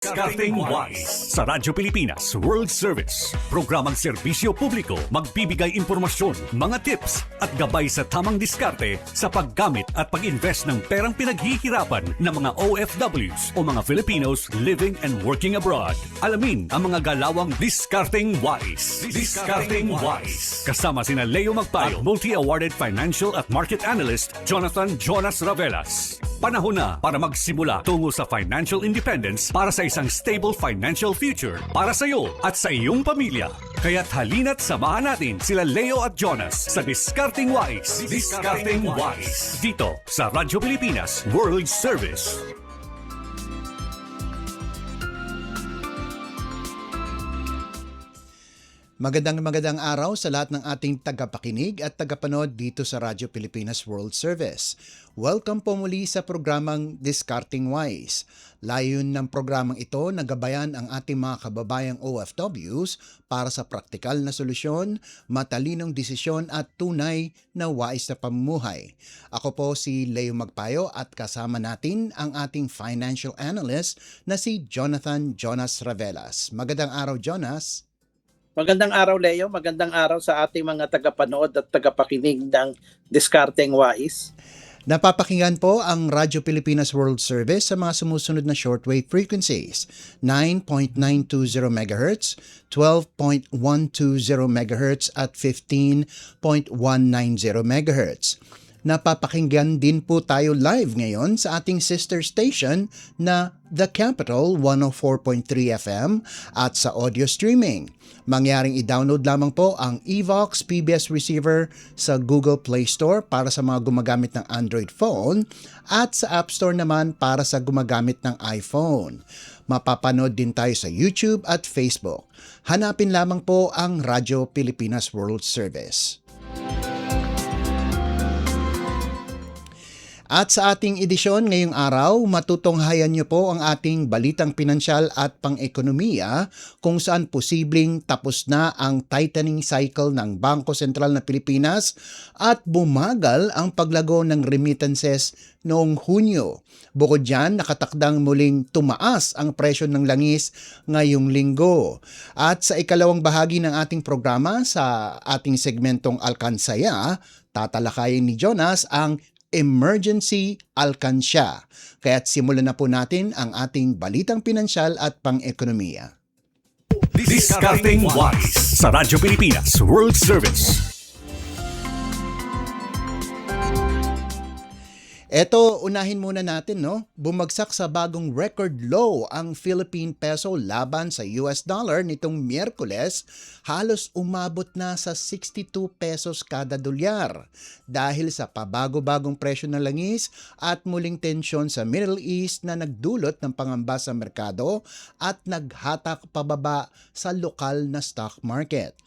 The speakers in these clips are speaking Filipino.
Diskarteng Wise sa Radyo Pilipinas World Service. Programang serbisyo publiko, magbibigay impormasyon, mga tips at gabay sa tamang diskarte sa paggamit at pag-invest ng perang pinaghihirapan ng mga OFWs o mga Filipinos living and working abroad. Alamin ang mga galawang Diskarteng Wise. Diskarteng Wise. Kasama sina Leo Magpayo, multi-awarded financial at market analyst Jonathan Jonas Ravelas. Panahon na para magsimula tungo sa financial independence para sa isang stable financial future para sa iyo at sa iyong pamilya. Kaya't halina't samahan natin sila Leo at Jonas sa Diskarteng Wise. Diskarteng Wise. Dito sa Radyo Pilipinas World Service. Magandang araw sa lahat ng ating tagapakinig at tagapanood dito sa Radyo Pilipinas World Service. Welcome po muli sa programang Diskarteng Wise. Layun ng programang ito na gabayan ang ating mga kababayang OFWs para sa praktikal na solusyon, matalinong desisyon at tunay na wais na pamumuhay. Ako po si Leo Magpayo at kasama natin ang ating financial analyst na si Jonathan Jonas Ravelas. Magandang araw, Jonas. Magandang araw, Leo. Magandang araw sa ating mga tagapanood at tagapakinig ng Diskarteng Wise. Napapakinggan po ang Radyo Pilipinas World Service sa mga sumusunod na shortwave frequencies: 9.920 MHz, 12.120 MHz at 15.190 MHz. Napapakinggan din po tayo live ngayon sa ating sister station na The Capital 104.3 FM at sa audio streaming. Mangyaring i-download lamang po ang Evox PBS receiver sa Google Play Store para sa mga gumagamit ng Android phone at sa App Store naman para sa gumagamit ng iPhone. Mapapanood din tayo sa YouTube at Facebook. Hanapin lamang po ang Radyo Pilipinas World Service. At sa ating edisyon ngayong araw, matutunghayan niyo po ang ating balitang pinansyal at pang-ekonomiya kung saan posibleng tapos na ang tightening cycle ng Bangko Sentral na Pilipinas at bumagal ang paglago ng remittances noong Hunyo. Bukod dyan, nakatakdang muling tumaas ang presyo ng langis ngayong linggo. At sa ikalawang bahagi ng ating programa sa ating segmentong Alkansaya, tatalakayin ni Jonas ang Emergency Alkansya. Kaya't simulan na po natin ang ating balitang pinansyal at pang-ekonomiya. Diskarteng Wise sa Radyo Pilipinas World Service. Eto, unahin muna natin, no? Bumagsak sa bagong record low ang Philippine peso laban sa US dollar nitong Miyerkules, halos umabot na sa 62 pesos kada dolyar dahil sa pabago-bagong presyo ng langis at muling tensyon sa Middle East na nagdulot ng pangamba sa merkado at naghatak pababa sa lokal na stock market.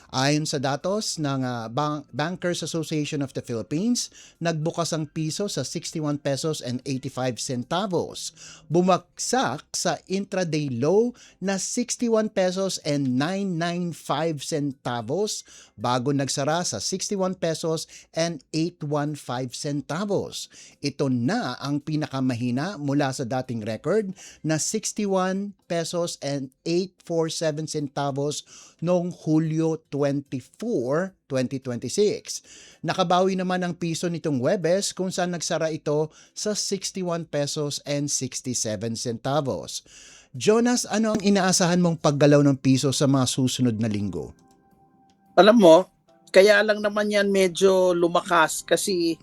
Ayon sa datos ng Bankers Association of the Philippines, nagbukas ang piso sa 61 pesos and 85 centavos. Bumagsak sa intraday low na 61 pesos and 995 centavos bago nagsara sa 61 pesos and 815 centavos. Ito na ang pinakamahina mula sa dating record na 61 pesos and 847 centavos noong Hulyo 24, 2026. Nakabawi naman ang piso nitong Huwebes kung saan nagsara ito sa 61 pesos and 67 centavos. Jonas, ano ang inaasahan mong paggalaw ng piso sa mga susunod na linggo? Alam mo, kaya lang naman yan medyo lumakas kasi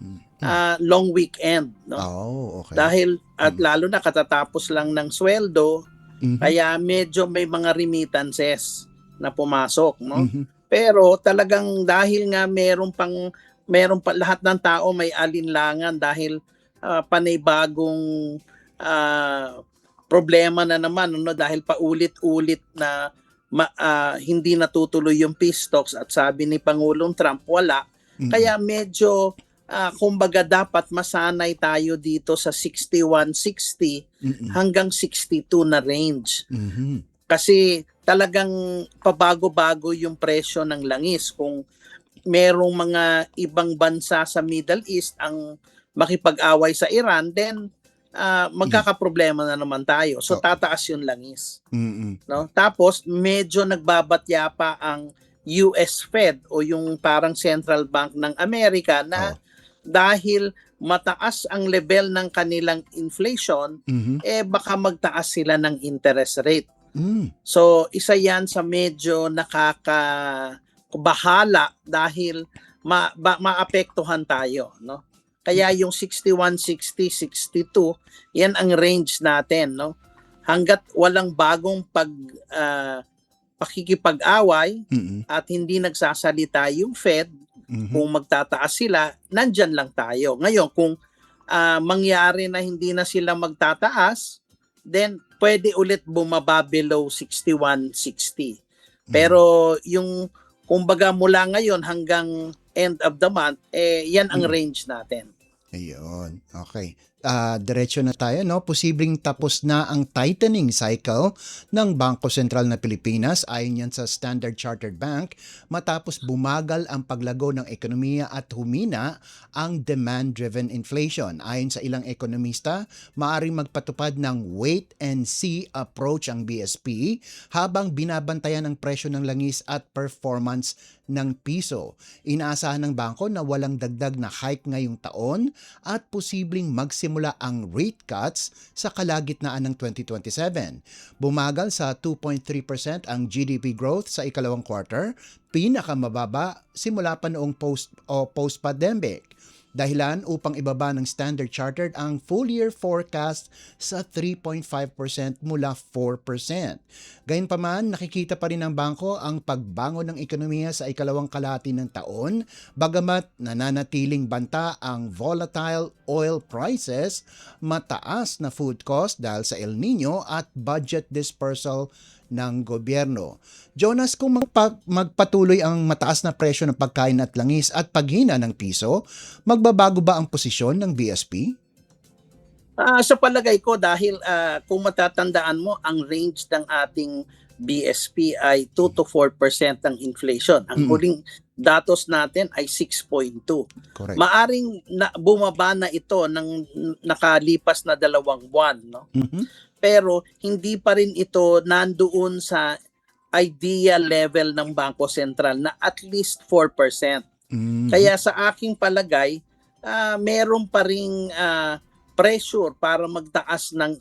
long weekend. No? Oh, okay. Dahil at lalo na katatapos lang ng sweldo, kaya medyo may mga remittances na pumasok, no? Pero talagang dahil nga meron pa lahat ng tao may alinlangan dahil panibagong problema na naman, no? Dahil paulit-ulit na hindi natutuloy yung peace talks at sabi ni Pangulong Trump wala. Kaya medyo kumbaga dapat masanay tayo dito sa 61-60 hanggang 62 na range. Kasi talagang pabago-bago yung presyo ng langis. Kung merong mga ibang bansa sa Middle East ang makipag-away sa Iran, then magkakaproblema na naman tayo. So Oh. tataas yung langis, Mm-mm. no? Tapos medyo nagbabatya pa ang US Fed o yung parang central bank ng Amerika na Oh. dahil mataas ang level ng kanilang inflation, Mhm. baka magtaas sila ng interest rate. Mm. So, isa yan sa medyo nakakabahala dahil maapektuhan tayo, no? Kaya yung 61, 60, 62, yan ang range natin, no? Hanggat walang bagong pakikipag-away Mm-mm. at hindi nagsasalita yung Fed, Mhm. kung magtataas sila, nandyan lang tayo. Ngayon, kung mangyari na hindi na sila magtataas, then pwede ulit bumaba below 61, 60. Pero yung kumbaga mula ngayon hanggang end of the month, yan ang range natin. Ayun. Okay. Diretso na tayo, no? Posibleng tapos na ang tightening cycle ng Bangko Sentral na Pilipinas ayon yan sa Standard Chartered Bank matapos bumagal ang paglago ng ekonomiya at humina ang demand-driven inflation. Ayon sa ilang ekonomista, maaaring magpatupad ng wait-and-see approach ang BSP habang binabantayan ang presyo ng langis at performance ng piso. Inaasahan ng bangko na walang dagdag na hike ngayong taon at posibleng magsimula ang rate cuts sa kalagitnaan ng 2027. Bumagal sa 2.3% ang GDP growth sa ikalawang quarter, pinakamababa simula pa noong post-pandemic. Dahilan upang ibaba ng Standard Chartered ang full-year forecast sa 3.5% mula 4%. Gayunpaman, nakikita pa rin ng bangko ang pagbangon ng ekonomiya sa ikalawang kalahati ng taon, bagamat nananatiling banta ang volatile oil prices, mataas na food cost dahil sa El Nino at budget dispersal ng gobyerno. Jonas, kung magpatuloy ang mataas na presyo ng pagkain at langis at paghina ng piso, magbabago ba ang posisyon ng BSP? Sa palagay ko dahil kung matatandaan mo, ang range ng ating BSP ay 2 to 4% ang inflation. Ang huling datos natin ay 6.2. Correct. Maaring bumaba na ito ng nakalipas na 2 buwan, no? Mhm. Pero hindi pa rin ito nandoon sa ideal level ng Bangko Sentral na at least 4%. Mhm. Kaya sa aking palagay, meron pa ring pressure para magtaas ng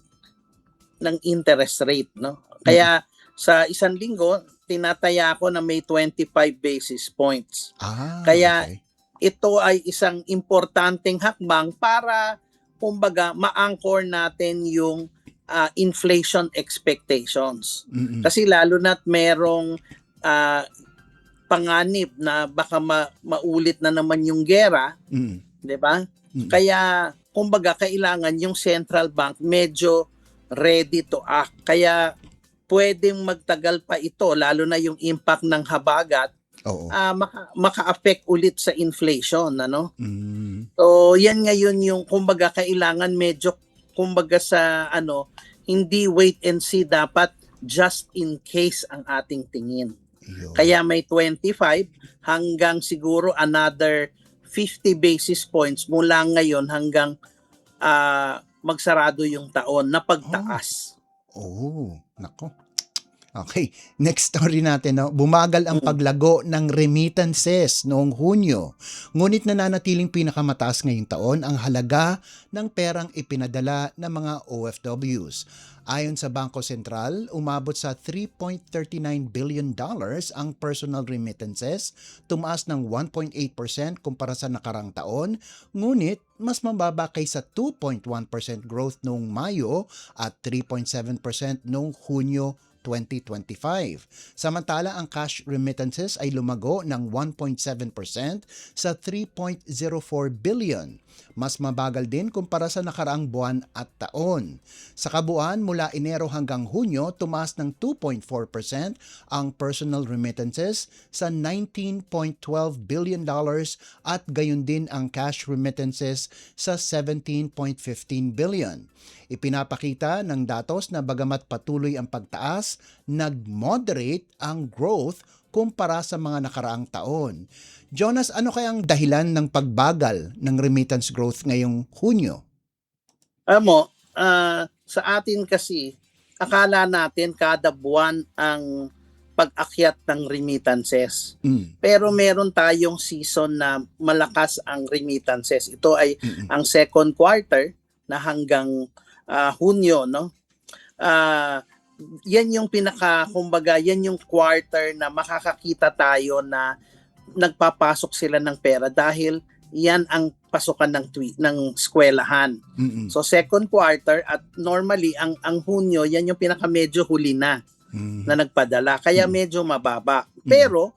interest rate, no? Kaya sa isang linggo, tinataya ko na may 25 basis points. Kaya Okay. ito ay isang importanteng hakbang para kumbaga ma-anchor natin yung inflation expectations. Mm-mm. Kasi lalo na't merong panganib na baka maulit na naman yung gera, Mm-mm. 'di ba? Mm-mm. Kaya kumbaga kailangan yung central bank medyo ready to act. Kaya pwedeng magtagal pa ito lalo na yung impact ng habagat Oo. maka-affect ulit sa inflation, ano? Mm. So yan ngayon yung kumbaga kailangan medyo kumbaga sa hindi wait and see, dapat just in case ang ating tingin. Yun. Kaya may 25 hanggang siguro another 50 basis points mula ngayon hanggang magsarado yung taon na pagtaas. Oh, nako. Okay, next story natin. No? Bumagal ang paglago ng remittances noong Hunyo. Ngunit nananatiling pinakamataas ngayong taon ang halaga ng perang ipinadala ng mga OFWs. Ayon sa Bangko Sentral, umabot sa $3.39 billion ang personal remittances, tumaas ng 1.8% kumpara sa nakarang taon, ngunit mas mababa kaysa 2.1% growth noong Mayo at 3.7% noong Hunyo 2025. Samantala, ang cash remittances ay lumago ng 1.7% sa 3.04 billion. Mas mabagal din kumpara sa nakaraang buwan at taon. Sa kabuuan, mula Enero hanggang Hunyo, tumaas ng 2.4% ang personal remittances sa $19.12 billion at gayon din ang cash remittances sa $17.15 billion. Ipinapakita ng datos na bagamat patuloy ang pagtaas, nag-moderate ang growth kumpara sa mga nakaraang taon. Jonas, ano kayang dahilan ng pagbagal ng remittance growth ngayong Hunyo? sa atin kasi, akala natin kada buwan ang pag-akyat ng remittances. Mm. Pero meron tayong season na malakas ang remittances. Ito ay ang second quarter na hanggang Hunyo, no? Yan yung kumbaga, yan yung quarter na makakakita tayo na nagpapasok sila ng pera dahil yan ang pasukan ng eskwelahan. Mm-mm. So second quarter at normally ang Hunyo, yan yung medyo huli na na nagpadala kaya medyo mababa. Pero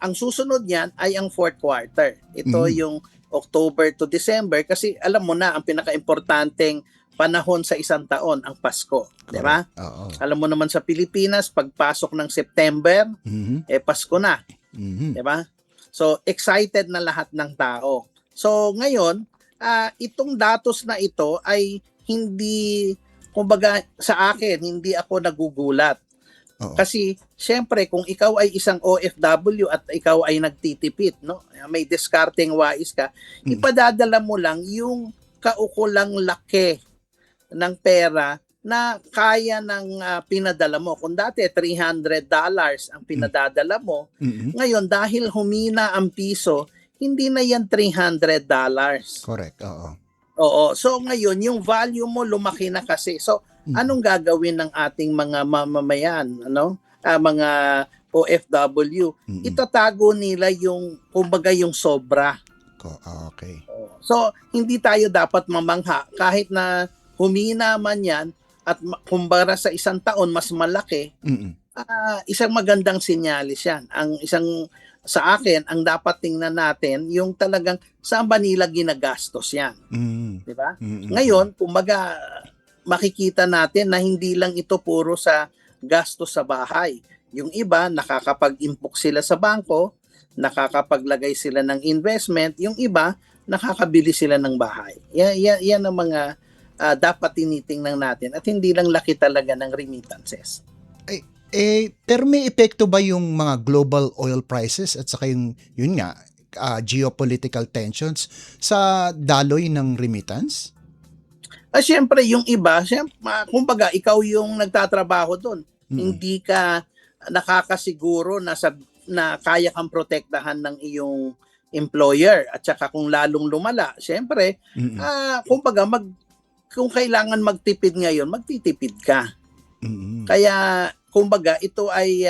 ang susunod niyan ay ang fourth quarter. Ito yung October to December kasi alam mo na ang pinakaimportanteng panahon sa isang taon ang Pasko, di ba? Oo. Alam mo naman sa Pilipinas pagpasok ng September Pasko na, di ba? So excited na lahat ng tao. So ngayon, itong datos na ito ay hindi, kumbaga sa akin, hindi ako nagugulat. Oo. Kasi syempre kung ikaw ay isang OFW at ikaw ay nagtitipid, no? May discarding wais ka, ipadadala mo lang yung kaukulang laki ng pera na kaya ng pinadala mo. Kung dati $300 ang pinadadala mo, ngayon dahil humina ang piso, hindi na yan $300. Correct. Oo. Oo. So ngayon, yung value mo lumaki na kasi. So anong gagawin ng ating mga mamamayan, mga OFW? Itatago nila yung, kumbaga, yung sobra. Okay. So hindi tayo dapat mamangha kahit na humina man yan at kumbara sa isang taon mas malaki. Isang magandang sinyalis yan. Sa akin, ang dapat tingnan natin, yung talagang saan ba nila ginagastos yan. Di ba? Ngayon, kumbaga, makikita natin na hindi lang ito puro sa gastos sa bahay. Yung iba, nakakapag-impok sila sa bangko, nakakapaglagay sila ng investment, yung iba, nakakabili sila ng bahay. Yan ang mga dapat tinitingnan natin at hindi lang laki talaga ng remittances. Pero may epekto ba yung mga global oil prices at saka yun nga, geopolitical tensions sa daloy ng remittance? Siyempre, yung iba, kumbaga, ikaw yung nagtatrabaho doon. Hindi ka nakakasiguro na kaya kang protektahan ng iyong employer. At saka kung lalong lumala, siyempre, kumbaga, kung kailangan magtipid ngayon, magtitipid ka. Kaya, kumbaga, ito ay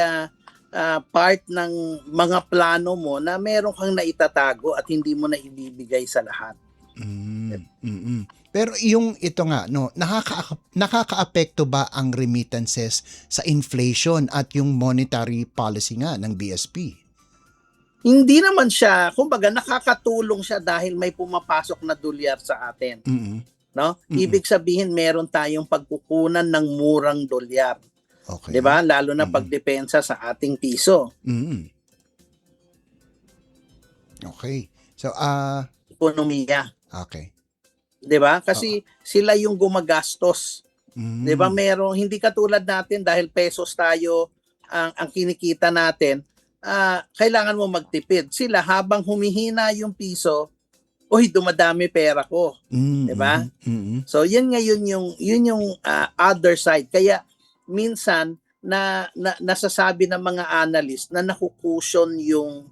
part ng mga plano mo na meron kang naitatago at hindi mo na ibibigay sa lahat. Pero yung ito nga, nakakaapekto ba ang remittances sa inflation at yung monetary policy nga ng BSP? Hindi naman siya, kumbaga nakakatulong siya dahil may pumapasok na dolyar sa atin. No? Ibig sabihin meron tayong pagkukunan ng murang dolyar. Okay. 'Di ba? Lalo na pagdepensa sa ating piso. Okay. So, Ekonomiya. okay. 'Di ba? Kasi sila yung gumagastos. 'Di ba? Hindi katulad natin dahil pesos tayo ang kinikita natin, kailangan mo magtipid. Sila habang humihina yung piso, dumadami pera ko. 'Di ba? So, yun ngayon yung other side. Kaya minsan nasasabi ng mga analyst na nakukusyon yung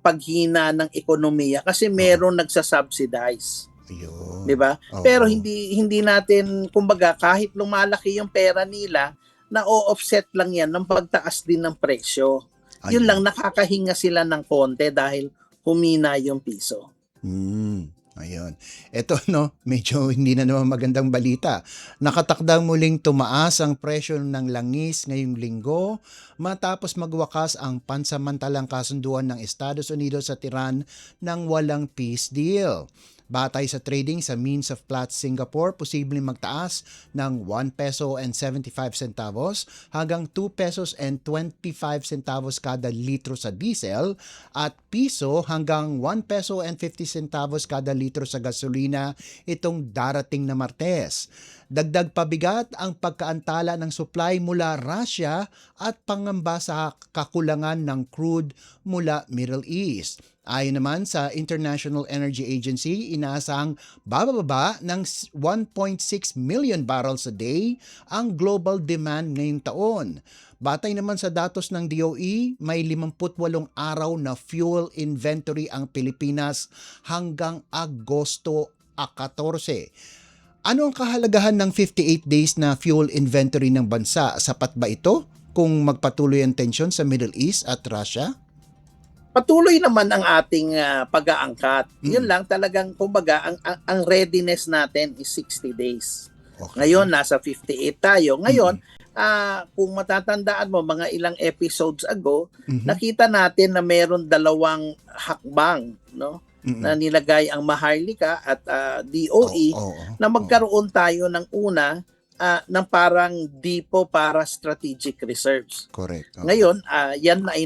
paghina ng ekonomiya kasi meron nagsasubsidize. Ayun. 'Di ba? Pero hindi natin, kumbaga, kahit lumalaki yung pera nila, na-offset lang yan ng pagtaas din ng presyo. Yun lang, nakakahinga sila ng konti dahil humina yung piso. Ayun. Ito medyo hindi na naman magandang balita. Nakatakdang muling tumaas ang presyo ng langis ngayong linggo matapos magwakas ang pansamantalang kasunduan ng Estados Unidos sa Iran ng walang peace deal. Batay sa trading sa Means of Platts Singapore, posibleng magtaas ng 1 peso and 75 centavos hanggang 2 pesos and 25 centavos kada litro sa diesel at piso hanggang 1 peso and 50 centavos kada litro sa gasolina itong darating na Martes. Dagdag pabigat ang pagkaantala ng supply mula Russia at pangamba sa kakulangan ng crude mula Middle East. Ayon naman sa International Energy Agency, inaasahang bababa ng 1.6 million barrels a day ang global demand ngayong taon. Batay naman sa datos ng DOE, may 58 araw na fuel inventory ang Pilipinas hanggang Agosto 14. Ano ang kahalagahan ng 58 days na fuel inventory ng bansa? Sapat ba ito kung magpatuloy ang tensyon sa Middle East at Russia? Patuloy naman ang ating pag-aangkat. Yun lang talagang kumbaga ang readiness natin is 60 days. Okay. Ngayon nasa 58 tayo. Ngayon, kung matatandaan mo mga ilang episodes ago, nakita natin na meron dalawang hakbang, no? Na nilagay ang Maharlika at DOE na magkaroon tayo ng una ng parang depo para strategic reserves. Correct. Ngayon, yan na ay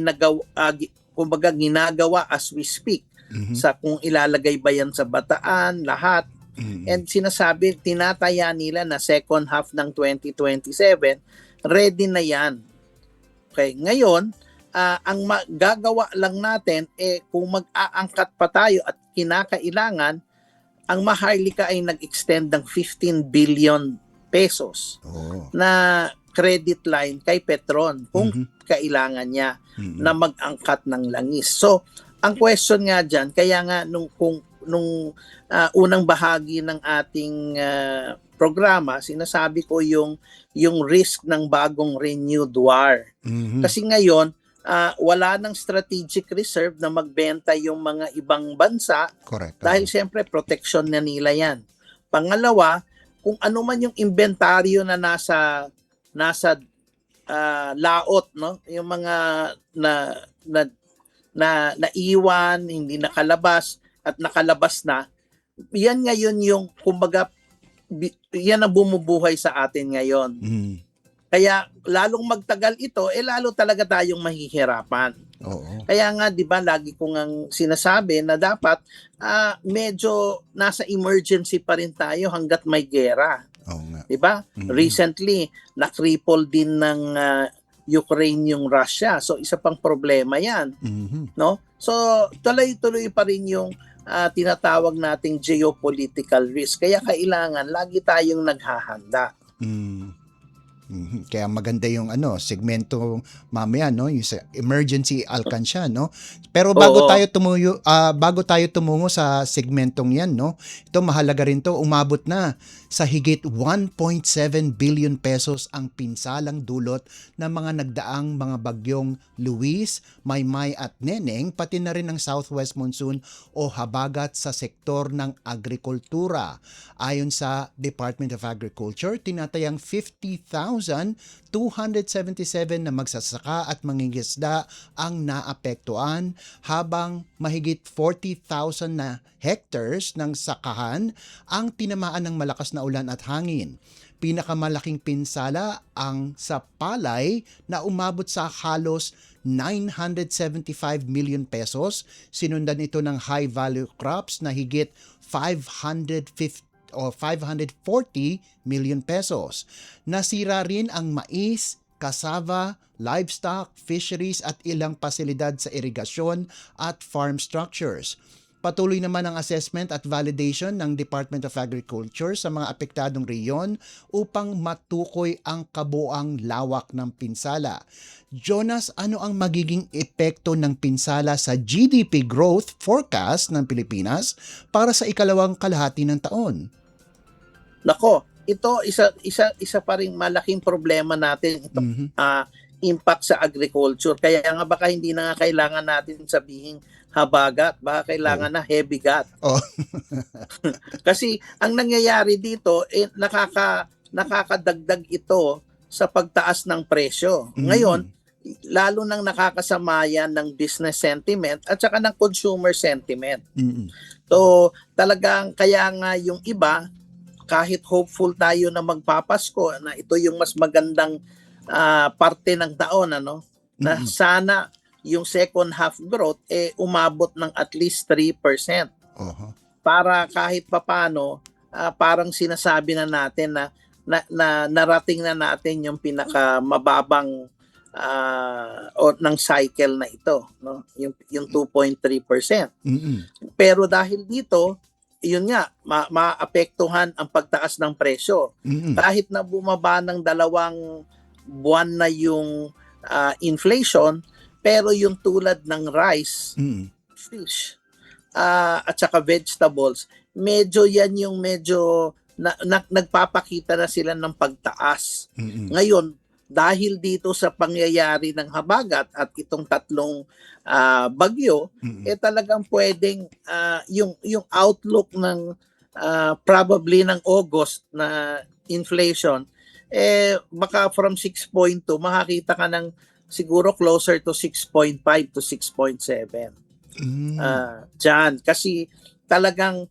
kumbaga ginagawa as we speak sa kung ilalagay ba yan sa bataan, lahat. And sinasabi, tinataya nila na second half ng 2027, ready na yan. Okay, ngayon, ang magagawa lang natin, kung mag-aangkat pa tayo at kinakailangan, ang Maharlika ay nag-extend ng 15 billion pesos na credit line kay Petron kung kailangan niya na mag-angkat ng langis. So, ang question nga dyan, kaya nga nung unang bahagi ng ating programa, sinasabi ko yung risk ng bagong renewed war. Kasi ngayon, wala nang strategic reserve na magbenta yung mga ibang bansa. Correct. Dahil siyempre protection na nila yan. Pangalawa, kung ano man yung inventaryo na nasa laot, no, yung mga naiwan, hindi nakalabas at nakalabas na, yan ngayon yung kumbaga yan ang bumubuhay sa atin ngayon. Kaya lalong magtagal ito, lalo talaga tayong mahihirapan. Kaya nga 'di ba lagi ko ngang sinasabi na dapat medyo nasa emergency pa rin tayo hangga't may gera. 'Di ba? Recently na-cripple din ng Ukraine yung Russia. So isa pang problema 'yan. No? So tuloy-tuloy pa rin yung tinatawag nating geopolitical risk. Kaya kailangan lagi tayong naghahanda. Kaya maganda yung segmento mamaya, no, yung emergency alkansya, no. Pero bago tayo tumungo sa segmentong 'yan, no. Ito mahalaga rin 'to, umabot na sa higit 1.7 billion pesos ang pinsalang dulot ng mga nagdaang mga bagyong Luis, Maymay at Neneng, pati na rin ang southwest monsoon o habagat sa sektor ng agrikultura. Ayon sa Department of Agriculture, tinatayang 50,277 na magsasaka at mangingisda ang naapektuhan, habang mahigit 40,000 na hectares ng sakahan ang tinamaan ng malakas na ulan at hangin. Pinakamalaking pinsala ang sa palay na umabot sa halos 975 million pesos. Sinundan ito ng high value crops na higit 540 million pesos. Nasira rin ang mais, cassava, livestock, fisheries at ilang pasilidad sa irigasyon at farm structures. Patuloy naman ang assessment at validation ng Department of Agriculture sa mga apektadong reyon upang matukoy ang kabuuang lawak ng pinsala. Jonas, ano ang magiging epekto ng pinsala sa GDP growth forecast ng Pilipinas para sa ikalawang kalahati ng taon? Nako, ito isa pa ring malaking problema natin, ito impact sa agriculture. Kaya nga baka hindi na nga kailangan natin sabihin habagat, baka kailangan na heavy gat. Kasi ang nangyayari dito, nakakadagdag ito sa pagtaas ng presyo. Ngayon, lalo nang nakakasama yan ng business sentiment at saka ng consumer sentiment. So, talagang kaya nga yung iba, kahit hopeful tayo na magpapasko, na ito yung mas magandang parte ng taon, na sana yung second half growth umabot ng at least 3%. Para kahit papano, parang sinasabi na natin na narating na natin yung pinakamababang o ng cycle na ito, no? Yung 2.3%. Pero dahil dito, yun nga, maapektuhan ang pagtaas ng presyo. Kahit na bumaba ng 2 buwan na yung inflation, pero yung tulad ng rice, fish, at saka vegetables, medyo nagpapakita na sila ng pagtaas. Ngayon, dahil dito sa pangyayari ng habagat at itong 3 bagyo, talagang pwedeng yung outlook ng probably ng August na inflation, baka from 6.2 makakita ka ng siguro closer to 6.5 to 6.7. Diyan. Kasi talagang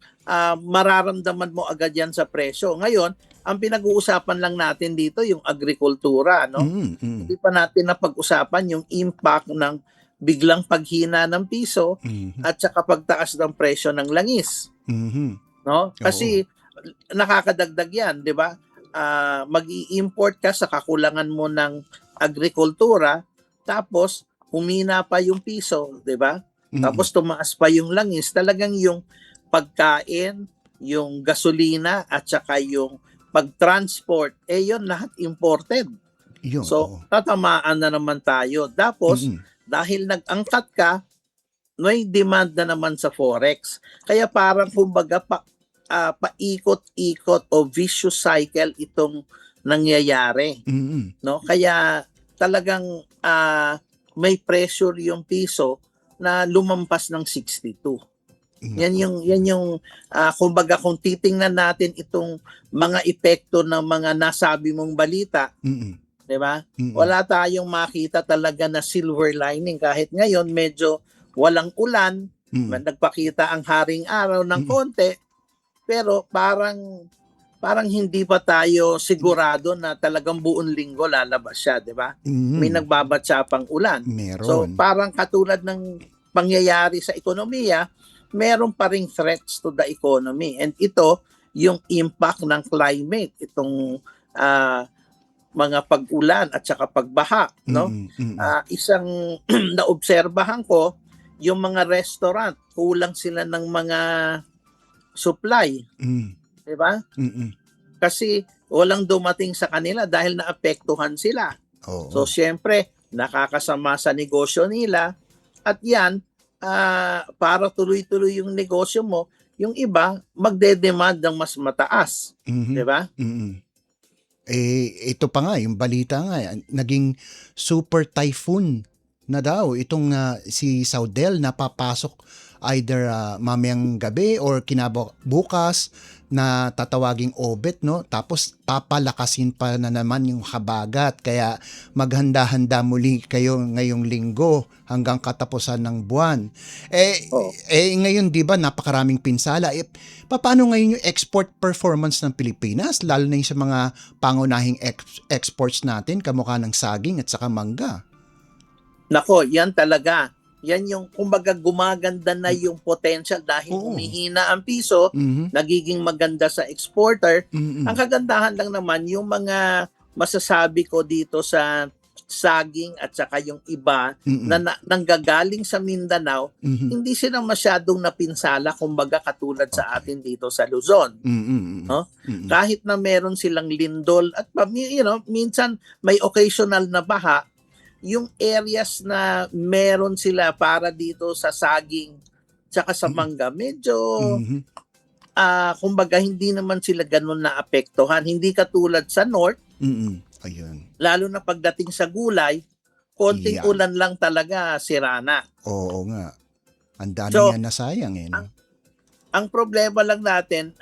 mararamdaman mo agad yan sa presyo. Ngayon, ang pinag-uusapan lang natin dito yung agrikultura, no? Hindi pa natin napag-usapan yung impact ng biglang paghina ng piso at saka pagtaas ng presyo ng langis. No? Kasi nakakadagdag yan, di ba? Mag-i-import ka sa kakulangan mo ng agrikultura, tapos humina pa yung piso, di ba? Tapos tumaas pa yung langis. Talagang yung pagkain, yung gasolina at saka yung pag-transport, yun lahat imported. So, tatamaan na naman tayo. Tapos, dahil nag-angkat ka, may demand na naman sa forex. Kaya parang kumbaga paikot-ikot o vicious cycle itong nangyayari. No? Kaya talagang may pressure yung piso na lumampas ng 62. Yan yung kumbaga kung titingnan natin itong mga epekto ng mga nasabi mong balita, 'di ba? Wala tayong makita talaga na silver lining kahit ngayon medyo walang ulan, nagpakita ang haring araw ng konti, pero parang hindi pa tayo sigurado na talagang buong linggo lalabas siya, 'di ba? May nagbabatsa pang ulan. Meron. So parang katulad ng pangyayari sa ekonomiya, meron pa ring threats to the economy. And ito, yung impact ng climate, itong mga pag-ulan at saka pagbaha. No? Isang naobserbahan ko, yung mga restaurant, kulang sila ng mga supply. Diba? Kasi walang dumating sa kanila dahil naapektuhan sila. So, syempre, nakakasama sa negosyo nila. At yan, para tuloy-tuloy yung negosyo mo, yung iba magde-demand ng mas mataas. Di ba? Ito pa nga, yung balita nga, naging super typhoon na daw. Itong si Saudel napapasok either mamayang gabi or kinabukas na tatawaging obet, no? Tapos papalakasin pa na naman yung habagat. Kaya maghanda-handa muli kayo ngayong linggo hanggang katapusan ng buwan. Ngayon, di ba, napakaraming pinsala. Paano ngayon yung export performance ng Pilipinas? Lalo na yung sa mga pangunahing exports natin, kamukha ng saging at saka mangga. Nako, yan talaga. Yan yung, kumbaga, gumaganda na yung potential dahil humihina ang piso, nagiging maganda sa exporter. Ang kagandahan lang naman, yung mga masasabi ko dito sa saging at saka yung iba na nanggagaling sa Mindanao, hindi sila masyadong napinsala, kumbaga katulad sa atin dito sa Luzon. No? Kahit na meron silang lindol at minsan may occasional na baha, yung areas na meron sila para dito sa saging tsaka sa mangga, medyo kumbaga hindi naman sila ganun naapektuhan. Hindi katulad sa North. Ayun. Lalo na pagdating sa gulay, konting ulan lang talaga sira na. Oo nga. Ang dami nga nasayang no? Ang problema lang natin,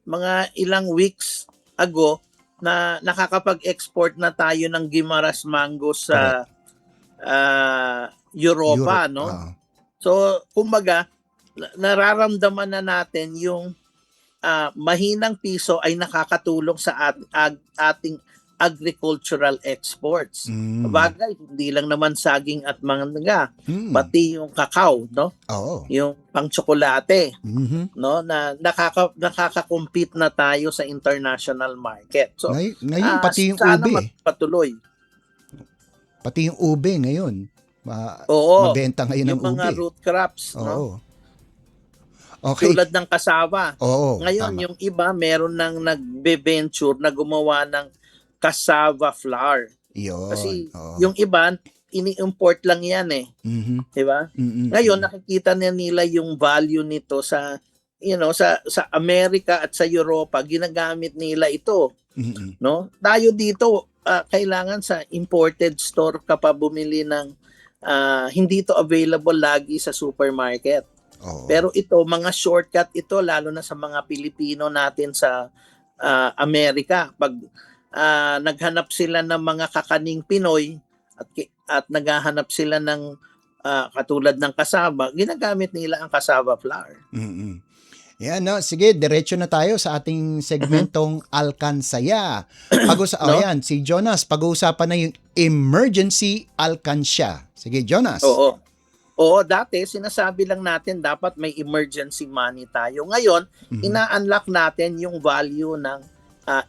mga ilang weeks ago, na nakakapag-export na tayo ng Guimaras mango sa Europa, no? So, kumbaga, nararamdaman na natin yung mahinang piso ay nakakatulong sa ating agricultural exports. Bagay, hindi lang naman saging at mangga, pati yung kakao, no? Yung pang-tsokolate, no? Na nakaka-compete na tayo sa international market. So, ngayon pati yung sana ube. magpatuloy. Pati yung ube ngayon. Oo. Mabenta ngayon Yung ang mga ube. root crops, no? Oo. Okay. Tulad ng cassava. Oo, Ngayon, tama. yung iba, meron nang nagbe-venture na gumawa ng cassava flour. Yun. Kasi Oo. yung iba, ini-import lang yan eh. Mhm. Di ba? Mm-mm. Ngayon, nakikita na nila yung value nito sa sa Amerika at sa Europa, ginagamit nila ito, Mm-mm. no? Tayo dito, kailangan sa imported store ka pa bumili ng hindi to available lagi sa supermarket. Oo. Pero ito, mga shortcut ito, lalo na sa mga Pilipino natin sa Amerika. Pag naghanap sila ng mga kakaning Pinoy at naghahanap sila ng katulad ng cassava, ginagamit nila ang cassava flour. Mm-mm. Yan, no? Sige, diretso na tayo sa ating segmentong Alkansaya. No? Ayan, si Jonas, pag-uusapan na yung emergency alkansya. Sige, Jonas. Oo. Oo, dati sinasabi lang natin dapat may emergency money tayo. Ngayon, ina-unlock natin yung value ng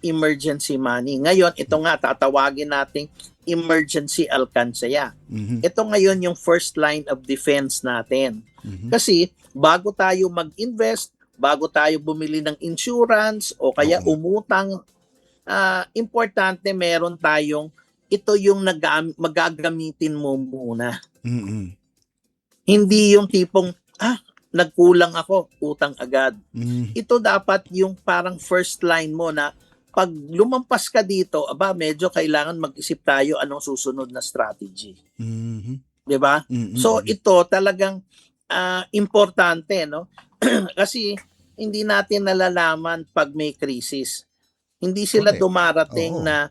emergency money. Ngayon, ito nga, tatawagin natin emergency alkansaya. Mhm. Ito ngayon yung first line of defense natin. Mhm. Kasi bago tayo mag-invest, bago tayo bumili ng insurance o kaya Oo. umutang, importante meron tayong ito yung magagamitin mo muna. Mm-mm. Hindi yung tipong, nagkulang ako, utang agad. Mhm. Ito dapat yung parang first line mo na pag lumampas ka dito, medyo kailangan mag-isip tayo anong susunod na strategy. Mhm. 'Di ba? Mm-mm. So ito talagang importante, no? Kasi hindi natin nalalaman pag may krisis. Hindi sila Correct. dumarating Oo. na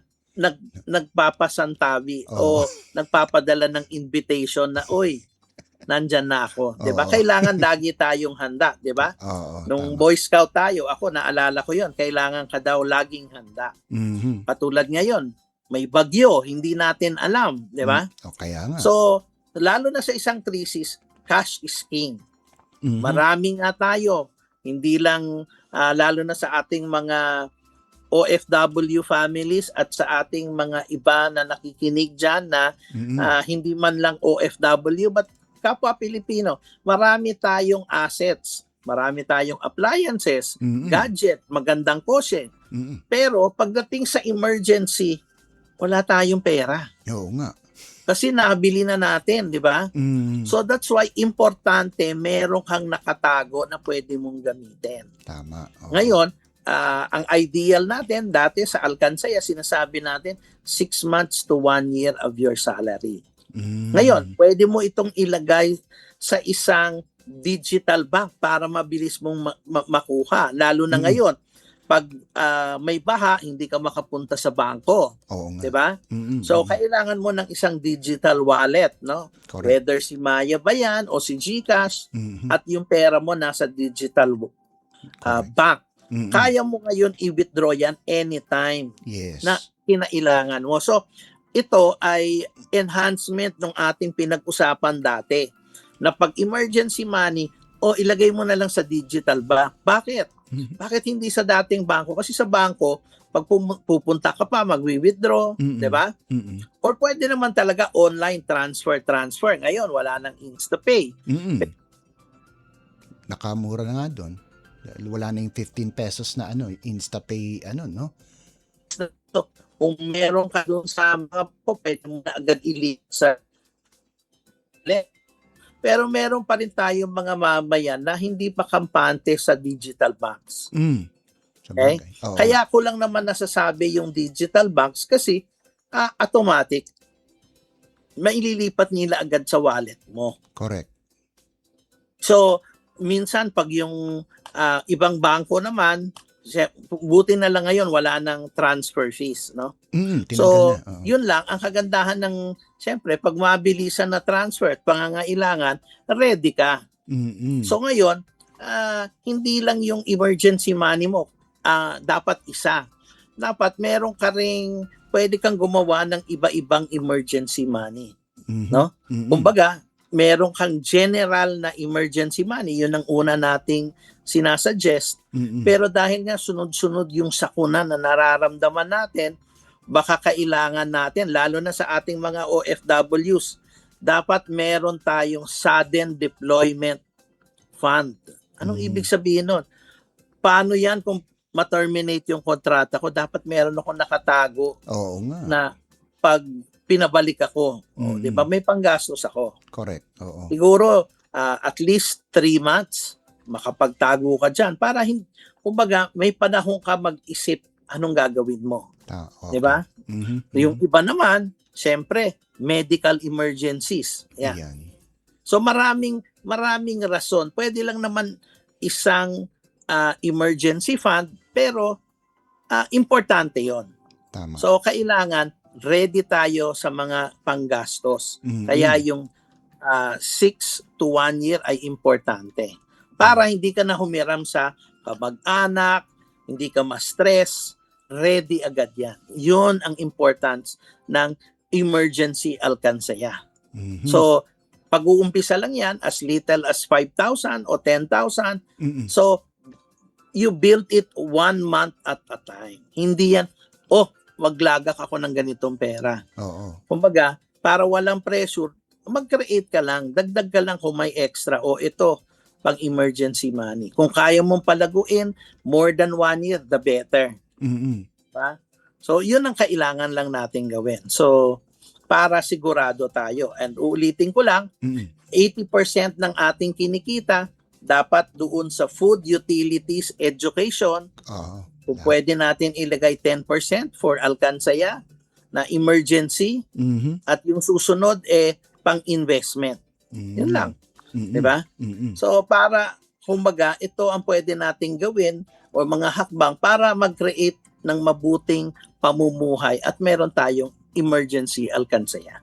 nagpapasantabi Oo. o nagpapadala ng invitation na, oy, nandyan na ako. 'Di ba? Oo. Kailangan lagi tayong handa, 'di ba? Oo, Nung tama. Boy Scout tayo, ako naalala ko 'yon, kailangan ka daw laging handa. Mhm. Katulad ngayon, may bagyo, hindi natin alam, 'di ba? O kaya nga. So, lalo na sa isang krisis, cash is king. Mhm. Maraming nga tayo, hindi lang lalo na sa ating mga OFW families at sa ating mga iba na nakikinig dyan na Mm-mm. hindi man lang OFW but kapwa Pilipino, marami tayong assets, marami tayong appliances, Mm-mm. gadget, magandang kotse. Mm-mm. Pero pagdating sa emergency, wala tayong pera. Oo nga. Kasi nabili na natin, di ba? Mm. So that's why importante meron kang nakatago na pwede mong gamitin. Tama. Oo. Ngayon, ang ideal natin, dati sa Alkansaya, sinasabi natin 6 months to 1 year of your salary. Mm. Ngayon, pwede mo itong ilagay sa isang digital bank para mabilis mong makuha. Lalo na ngayon, pag may baha, hindi ka makapunta sa bangko. Oo nga. 'Di ba? Mm-mm. So, kailangan mo ng isang digital wallet, no? Correct. Whether si Maya ba yan o si GCash, Mhm. at yung pera mo nasa digital Correct. bank. Mm-mm. Kaya mo ngayon i-withdraw yan anytime Yes. na kinailangan mo. So, ito ay enhancement ng ating pinag-usapan dati na pag emergency money, ilagay mo na lang sa digital bank. Bakit? Bakit hindi sa dating bangko? Kasi sa bangko, pag pupunta ka pa, magwi-withdraw, Mm-mm. 'di ba? Mm-mm. Or pwede naman talaga online transfer. Ngayon, wala nang InstaPay. Mm-mm. Nakamura na nga doon. Wala na yung 15 pesos na InstaPay, no? So, kung meron ka doon sa mga pwede mo na agad i-link sa pero meron pa rin tayong mga mamayan na hindi pa kampante sa digital banks. Mm. Okay? Oo. Kaya ko lang naman nasasabi yung digital banks kasi automatic. Maililipat nila agad sa wallet mo. Correct. So, minsan pag yung ibang bangko naman, buti na lang ngayon wala nang transfer fees, no? Tinanggal So, na. Oo. yun lang ang kagandahan ng siyempre pag mabilisan na transfer at pangangailangan, ready ka. Mm-mm. So ngayon, hindi lang yung emergency money mo, dapat isa. Dapat meron ka ring pwede kang gumawa ng iba-ibang emergency money, Mhm. no? Mm-mm. Kumbaga, meron kang general na emergency money, yun ang una nating sinasuggest. Mm-mm. Pero dahil nga sunod-sunod yung sakuna na nararamdaman natin, baka kailangan natin, lalo na sa ating mga OFWs, dapat meron tayong sudden deployment fund. Anong ibig sabihin nun? Paano yan kung ma-terminate yung kontrata ko? Dapat meron akong nakatago Oo nga. na pag pinabalik ako, Mm. di ba? May panggastos ako. Correct. Oo. Siguro, at least 3 months, makapagtago ka dyan para, kumbaga, may panahon ka mag-isip anong gagawin mo. Okay. Di ba? Mhm. Yung iba naman, syempre, medical emergencies. Yan. Ayan. So maraming rason. Pwede lang naman isang emergency fund, pero importante 'yon. Tama. So kailangan ready tayo sa mga panggastos. Mhm. Kaya yung 6 to 1 year ay importante. Para hindi ka na humiram sa kamag-anak, hindi ka ma-stress, ready agad yan. Yun ang importance ng emergency alkansaya. Mhm. So, pag-uumpisa lang yan, as little as 5,000 o 10,000. Mm-mm. So, you build it 1 month at a time. Hindi yan, maglagak ako ng ganitong pera. Oo. Kumbaga, para walang pressure, mag-create ka lang, dagdag ka lang kung may extra, ito, pang emergency money. Kung kaya mong palaguin, more than 1 year, the better. Mm-mm. Diba? So, yun ang kailangan lang natin gawin. So, para sigurado tayo. And uulitin ko lang, Mm-mm. 80% ng ating kinikita dapat doon sa food, utilities, education. Oo. Kung pwede natin ilagay 10% for alkansaya na emergency Mhm. at yung susunod pang-investment. Yun lang. Mm-mm. Di ba? Mm-mm. So para, kumbaga, ito ang pwede nating gawin o mga hakbang para mag-create ng mabuting pamumuhay at meron tayong emergency alkansaya.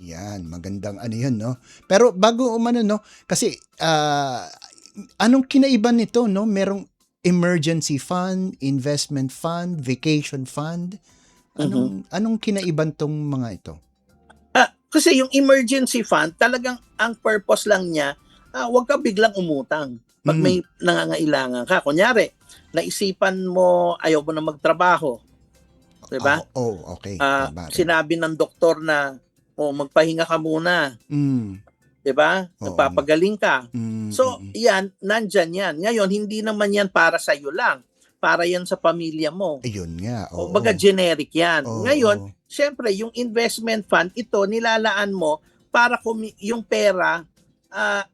Yan, magandang ano yun, no? Pero bago umano, no? Kasi, anong kinaiba nito, no? Merong emergency fund, investment fund, vacation fund. Anong kinaiban tong mga ito? Kasi yung emergency fund, talagang ang purpose lang niya, huwag ka biglang umutang pag may nangangailangan ka. Kunyari, naisipan mo, ayaw mo na magtrabaho. Diba? Okay. Sinabi ng doktor na, magpahinga ka muna. Diba? Oo. Nagpapagaling ka. So, yan, nandyan yan. Ngayon, hindi naman yan para sa'yo lang. Para yan sa pamilya mo. Ayun nga. O baga generic yan. Oo. Ngayon, syempre, yung investment fund, ito, nilalaan mo para yung pera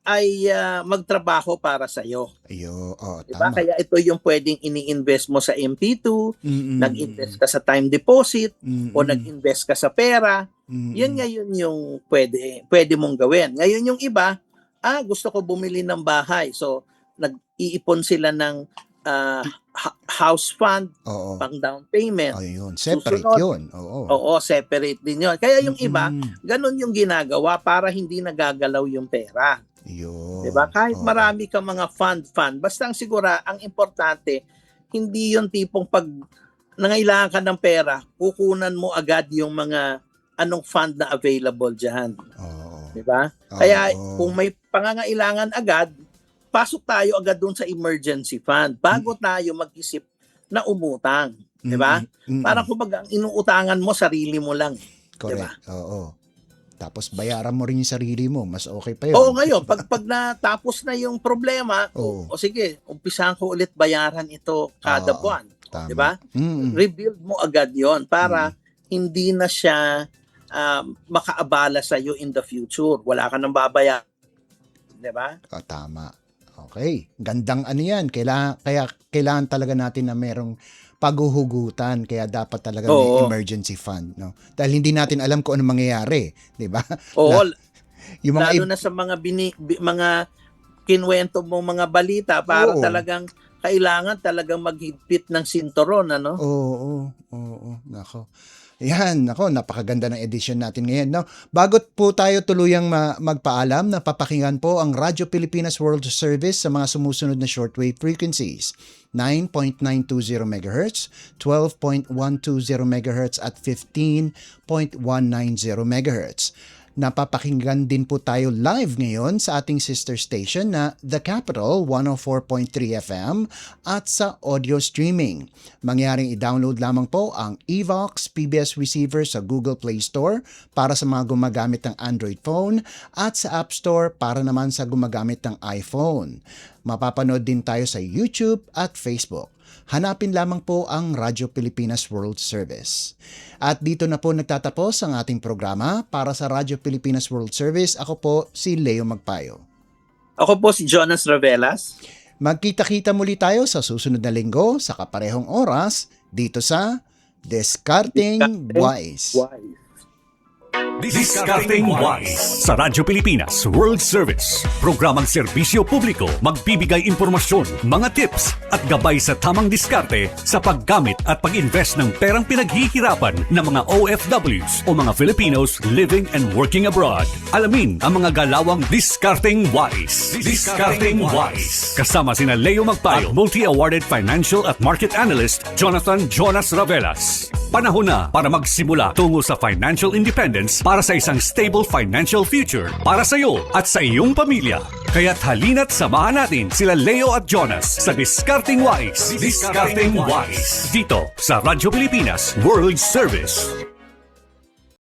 ay magtrabaho para sa'yo. tama. Diba? Kaya ito yung pwedeng ini-invest mo sa MP2, nag-invest ka sa time deposit, o nag-invest ka sa pera. Yan ngayon yung pwede mong gawin. Ngayon yung iba, gusto ko bumili ng bahay. So, nag-iipon sila ng house fund, Oo. pang down payment. Ayun, separate Susunod. yun. Oo. Oo, separate din yun. Kaya yung iba, ganun yung ginagawa para hindi nagagalaw yung pera. Yun. Diba? Kahit Oo. marami kang mga fund, basta ang importante, hindi yung tipong pag nangailangan ka ng pera, kukunan mo agad yung mga anong fund na available dyan. Oo. Diba? Oo. Kaya kung may pangangailangan agad, pasok tayo agad doon sa emergency fund bago tayo mag-isip na umutang. Diba? Parang kumbaga, ang inuutangan mo, sarili mo lang. Correct. Oo. Tapos bayaran mo rin yung sarili mo. Mas okay pa yun. Oo, ngayon, pag natapos na yung problema, Oo. sige, umpisahan ko ulit bayaran ito kada Oo. buwan. Tama. Diba? Rebuild mo agad yon para hindi na siya makaabala sa'yo in the future. Wala ka nang babayaran. Diba? Tama. Okay. Gandang ano yan. Kaya kailangan talaga natin na merong paghuhugutan. Kaya dapat talaga may emergency fund. No? Dahil hindi natin alam kung ano mangyayari. Di ba? Oo. Yung mga lalo na sa mga mga kinwento mong mga balita para talagang kailangan talagang maghigpit ng sinturon. Ano? Oo. Nako. Yan, napakaganda ng edisyon natin ngayon. No? Bago po tayo tuluyang magpaalam, napapakinggan po ang Radyo Pilipinas World Service sa mga sumusunod na shortwave frequencies. 9.920 MHz, 12.120 MHz at 15.190 MHz. Napapakinggan din po tayo live ngayon sa ating sister station na The Capital 104.3 FM at sa audio streaming. Mangyaring i-download lamang po ang Evox PBS receiver sa Google Play Store para sa mga gumagamit ng Android phone at sa App Store para naman sa gumagamit ng iPhone. Mapapanood din tayo sa YouTube at Facebook. Hanapin lamang po ang Radyo Pilipinas World Service. At dito na po nagtatapos ang ating programa. Para sa Radyo Pilipinas World Service, ako po si Leo Magpayo. Ako po si Jonas Ravelas. Magkita-kita muli tayo sa susunod na linggo sa kaparehong oras dito sa Discarding Wise. Discarding Wise sa Radyo Pilipinas World Service. Programang serbisyo publiko, magbibigay impormasyon, mga tips at gabay sa tamang diskarte sa paggamit at pag-invest ng perang pinaghihirapan ng mga OFWs o mga Filipinos living and working abroad. Alamin ang mga galawang Discarding Wise. Discarding Wise. Kasama sina Leo Magpayo, multi-awarded financial at market analyst Jonathan Jonas Ravelas. Panahon na para magsimula tungo sa financial independence para sa isang stable financial future para sa iyo at sa iyong pamilya. Kaya't halina't samahan natin sila Leo at Jonas sa Discarding Wise. Discarding Wise. Dito sa Radyo Pilipinas World Service.